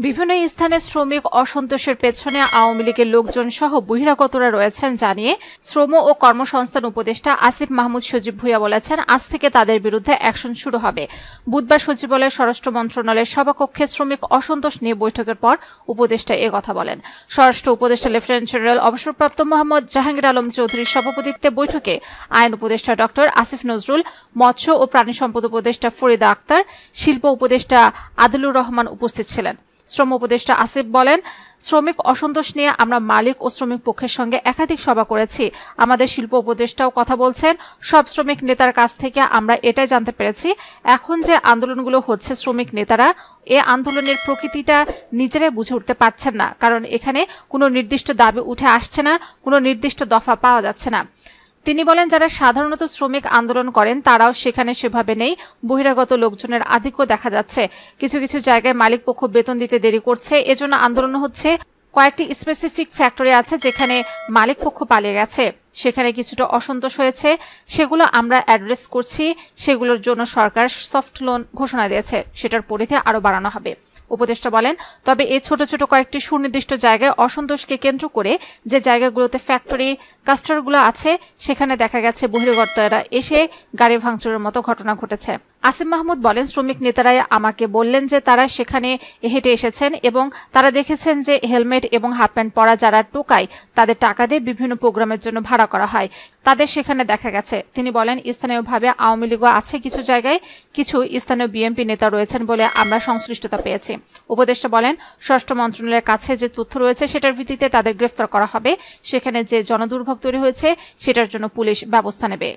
বিভিন্ন স্থানে শ্রমিক অসন্তোষের পেছনে আওয়ামী লীগের লোকজন সহ বহিরাগতরা রয়েছেন জানিয়ে শ্রম ও কর্মসংস্থান উপদেষ্টা আসিফ মাহমুদ সজীব ভুঁইয়া বলেছেন, আজ থেকে তাদের বিরুদ্ধে অ্যাকশন শুরু হবে। বুধবার সচিবালয়ের স্বরাষ্ট্র মন্ত্রণালয়ের সভাকক্ষে শ্রমিক অসন্তোষ নিয়ে বৈঠকের পর উপদেষ্টা কথা বলেন। স্বরাষ্ট্র উপদেষ্টা লেফটেন্যান্ট জেনারেল অবসরপ্রাপ্ত মোহাম্মদ জাহাঙ্গীর আলম চৌধুরীর সভাপতিত্বে বৈঠকে আইন উপদেষ্টা ডক্টর আসিফ নজরুল, মৎস্য ও প্রাণী সম্পদ উপদেষ্টা ফরিদা আক্তার, শিল্প উপদেষ্টা আদিলুর রহমান উপস্থিত ছিলেন। শ্রম উপদেষ্টা আসিফ বলেন, শ্রমিক অসন্তোষ নিয়ে আমরা মালিক ও শ্রমিক পক্ষের সঙ্গে একাধিক সভা করেছি। আমাদের শিল্প উপদেষ্টাও কথা বলছেন। সব শ্রমিক নেতার কাছ থেকে আমরা এটাই জানতে পেরেছি, এখন যে আন্দোলনগুলো হচ্ছে শ্রমিক নেতারা এ আন্দোলনের প্রকৃতিটা নিজেরাই বুঝে উঠতে পারছেন না, কারণ এখানে কোনো নির্দিষ্ট দাবি উঠে আসছে না, কোনো নির্দিষ্ট দফা পাওয়া যাচ্ছে না। তিনি বলেন, যারা সাধারণত শ্রমিক আন্দোলন করেন তারাও সেখানে সেভাবে নেই। বহিরাগত লোকজনের আধিক্য দেখা যাচ্ছে। কিছু কিছু জায়গায় মালিক পক্ষ বেতন দিতে দেরি করছে, এজন্য আন্দোলন হচ্ছে। কয়েকটি স্পেসিফিক ফ্যাক্টরি আছে যেখানে মালিক পক্ষ পালিয়ে গেছে, সেখানে কিছুটা অসন্তোষ হয়েছে, সেগুলো আমরা অ্যাড্রেস করছি। সেগুলোর জন্য সরকার সফট লোন ঘোষণা দিয়েছে, সেটার পরিধি আরও বাড়ানো হবে। উপদেষ্টা বলেন, তবে এই ছোট ছোট কয়েকটি সুনির্দিষ্ট জায়গায় অসন্তোষকে কেন্দ্র করে যে জায়গাগুলোতে ফ্যাক্টরি ক্লাস্টারগুলো আছে সেখানে দেখা গেছে বহিরাগতরা এসে গাড়ি ভাঙচুরের মতো ঘটনা ঘটেছে। আসিফ মাহমুদ বলেন, শ্রমিক নেতারাই আমাকে বললেন যে তারা সেখানে হেঁটে এসেছেন এবং তারা দেখেছেন যে হেলমেট এবং হাফ প্যান্ট পরা যারা টোকায় তাদের টাকা দিয়ে বিভিন্ন প্রোগ্রামের জন্য ভাড়া করা হয়, তাদের সেখানে দেখা গেছে। তিনি বলেন, স্থানীয়ভাবে আওয়ামী লীগও আছে কিছু জায়গায়, কিছু স্থানীয় বিএনপি নেতা রয়েছেন বলে আমরা সংশ্লিষ্টতা পেয়েছি। উপদেষ্টা বলেন, স্বরাষ্ট্র মন্ত্রণালয়ের কাছে যে তথ্য রয়েছে সেটার ভিত্তিতে তাদের গ্রেফতার করা হবে। সেখানে যে জনদুর্ভোগ তৈরি হয়েছে সেটার জন্য পুলিশ ব্যবস্থা নেবে।